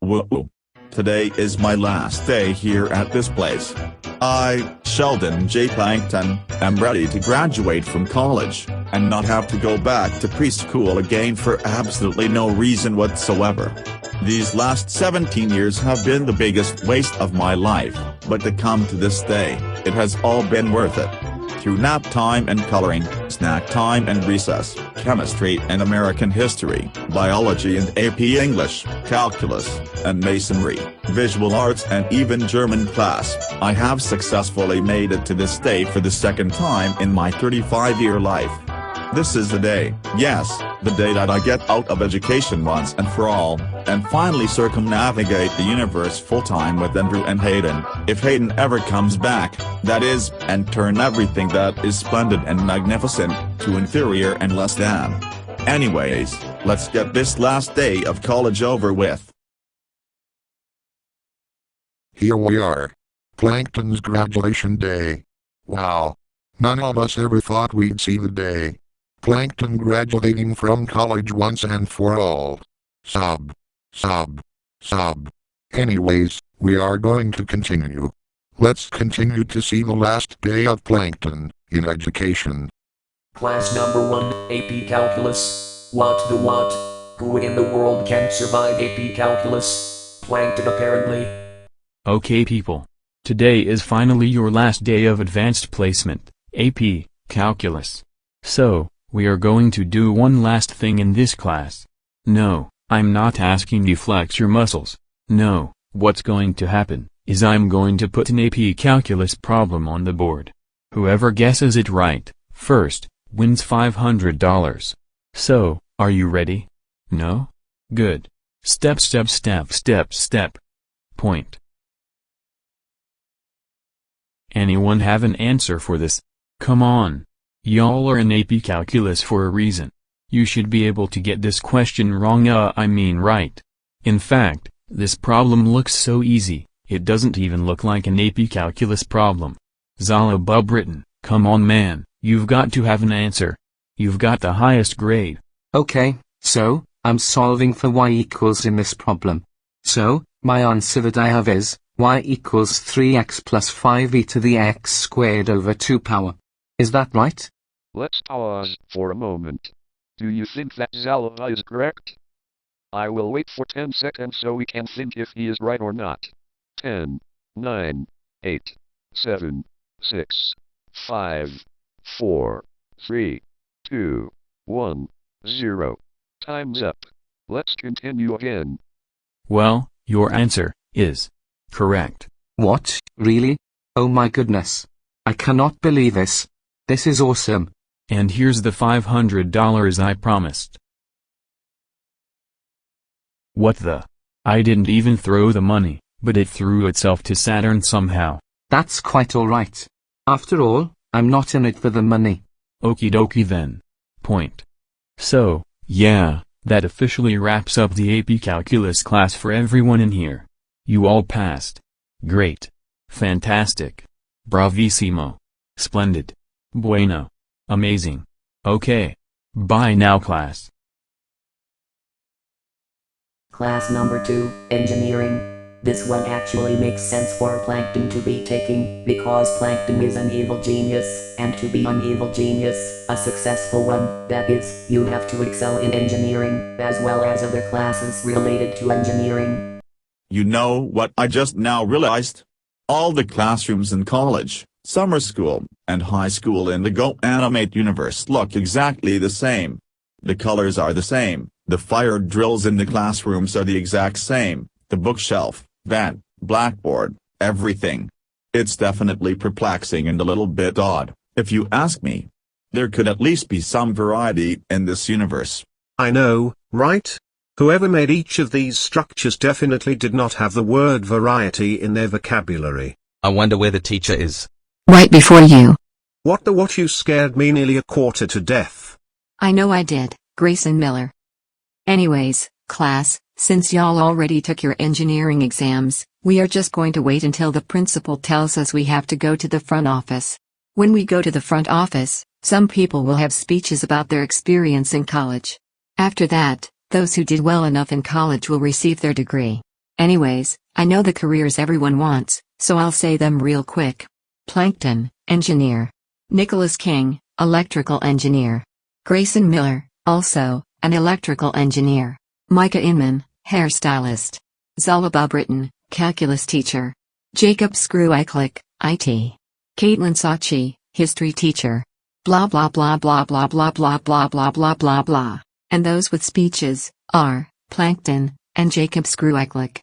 Woo. Today is my last day here at this place. I, Sheldon J. Plankton, am ready to graduate from college, and not have to go back to preschool again for absolutely no reason whatsoever. These last 17 years have been the biggest waste of my life, but to come to this day, it has all been worth it. Through nap time and coloring, snack time and recess, chemistry and American history, biology and AP English, calculus, and masonry, visual arts and even German class, I have successfully made it to this day for the second time in my 35-year life. This is the day, yes, the day that I get out of education once and for all, and finally circumnavigate the universe full-time with Andrew and Hayden, if Hayden ever comes back, that is, and turn everything that is splendid and magnificent, to inferior and less than. Anyways, let's get this last day of college over with. Here we are. Plankton's graduation day. Wow. None of us ever thought we'd see the day. Plankton graduating from college once and for all. Sob. Anyways, we are going to continue. Let's continue to see the last day of Plankton in education. Class number 1, AP Calculus. What? Who in the world can survive AP Calculus? Plankton apparently. Okay people. Today is finally your last day of advanced placement, AP Calculus. So, we are going to do one last thing in this class. No, I'm not asking you flex your muscles. No, what's going to happen is I'm going to put an AP Calculus problem on the board. Whoever guesses it right, first, wins $500. So, are you ready? No? Good. Step. Point. Anyone have an answer for this? Come on. Y'all are in AP Calculus for a reason. You should be able to get this question wrong I mean right. In fact, this problem looks so easy, it doesn't even look like an AP Calculus problem. Zala Bubritton, come on man, you've got to have an answer. You've got the highest grade. Okay, so, I'm solving for y equals in this problem. So, my answer that I have is, y equals 3x plus 5e to the x squared over 2 power. Is that right? Let's pause for a moment. Do you think that Zalava is correct? I will wait for 10 seconds so we can think if he is right or not. 10, 9, 8, 7, 6, 5, 4, 3, 2, 1, 0. Time's up. Let's continue again. Well, your answer is correct. What, really? Oh my goodness. I cannot believe this. This is awesome. And here's the $500 I promised. What the? I didn't even throw the money, but it threw itself to Saturn somehow. That's quite alright. After all, I'm not in it for the money. Okie dokie then. Point. So, yeah, that officially wraps up the AP Calculus class for everyone in here. You all passed. Great. Fantastic. Bravissimo. Splendid. Bueno. Amazing. Okay. Bye now class. Class number 2, Engineering. This one actually makes sense for Plankton to be taking, because Plankton is an evil genius, and to be an evil genius, a successful one, that is, you have to excel in engineering, as well as other classes related to engineering. You know what I just now realized? All the classrooms in college, summer school, and high school in the Go Animate universe look exactly the same. The colors are the same, the fire drills in the classrooms are the exact same, the bookshelf, vent, blackboard, everything. It's definitely perplexing and a little bit odd, if you ask me. There could at least be some variety in this universe. I know, right? Whoever made each of these structures definitely did not have the word variety in their vocabulary. I wonder where the teacher is. Right before you. What you scared me nearly a quarter to death. I know I did, Grayson Miller. Anyways, class, since y'all already took your engineering exams, we are just going to wait until the principal tells us we have to go to the front office. When we go to the front office, some people will have speeches about their experience in college. After that, those who did well enough in college will receive their degree. Anyways, I know the careers everyone wants, so I'll say them real quick. Plankton, engineer. Nicholas King, electrical engineer. Grayson Miller, also, an electrical engineer. Micah Inman, hairstylist. Zalaba Britton, calculus teacher. Jacob Screwicklick, IT. Caitlin Sachi, history teacher. Blah blah blah blah blah blah blah blah blah blah blah blah. And those with speeches are Plankton and Jacob Screwicklick.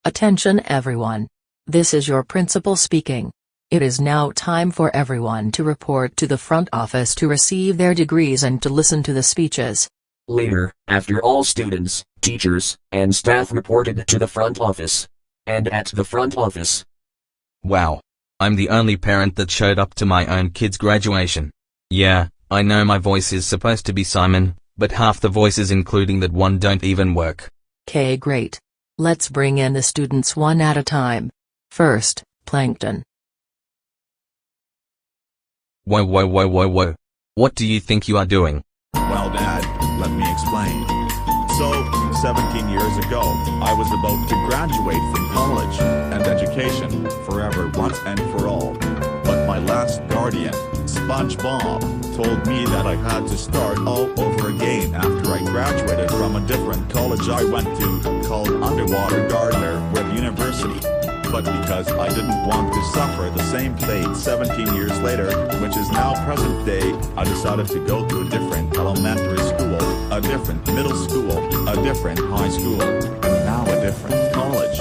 Attention everyone. This is your principal speaking. It is now time for everyone to report to the front office to receive their degrees and to listen to the speeches. Later, after all students, teachers, and staff reported to the front office. And at the front office. Wow. I'm the only parent that showed up to my own kid's graduation. Yeah, I know my voice is supposed to be Simon, but half the voices including that one don't even work. Okay, great. Let's bring in the students one at a time. First, Plankton. Whoa whoa whoa whoa whoa. What do you think you are doing? Well, Dad, let me explain. So, 17 years ago, I was about to graduate from college and education forever once and for all. But my last guardian, SpongeBob, told me that I had to start all over again after I graduated from a different college I went to, called Underwater Gardner Webb University. But because I didn't want to suffer the same fate 17 years later, which is now present day, I decided to go to a different elementary school, a different middle school, a different high school, and now a different college.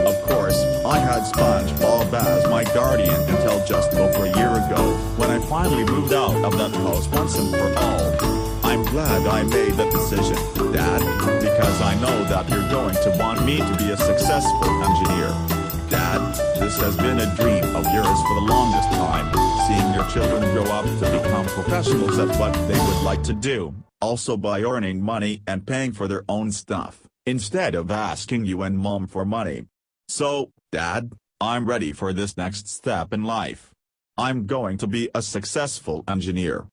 Of course, I had SpongeBob as my guardian until just over a year ago, when I finally moved out of that house once and for all. I'm glad I made that decision, Dad, because I know that you're going to want me to be a successful engineer. Dad, this has been a dream of yours for the longest time, seeing your children grow up to become professionals at what they would like to do, also by earning money and paying for their own stuff, instead of asking you and Mom for money. So, Dad, I'm ready for this next step in life. I'm going to be a successful engineer.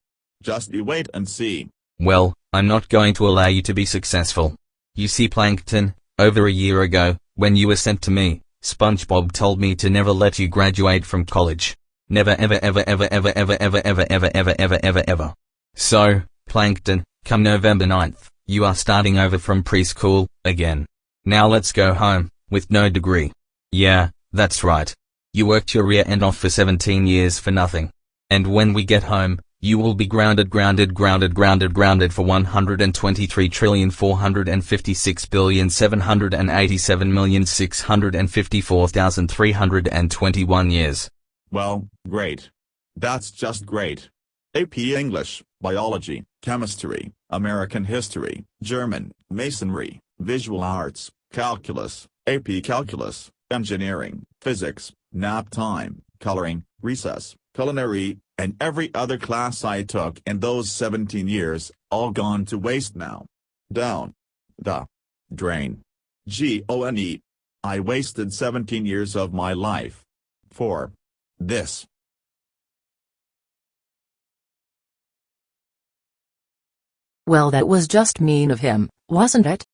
Just you wait and see. Well, I'm not going to allow you to be successful. You see, Plankton, over a year ago, when you were sent to me, SpongeBob told me to never let you graduate from college. Never ever ever ever ever ever ever ever ever ever ever ever ever. So, Plankton, come November 9th, you are starting over from preschool, again. Now let's go home, with no degree. Yeah, that's right. You worked your rear end off for 17 years for nothing. And when we get home, you will be grounded for 123,456,787,654,321 years. Well, great. That's just great. AP English, Biology, Chemistry, American History, German, Masonry, Visual Arts, Calculus, AP Calculus, Engineering, Physics, nap time, coloring, recess, culinary, and every other class I took in those 17 years, all gone to waste now. Down the drain. Gone. I wasted 17 years of my life. For this. Well, that was just mean of him, wasn't it?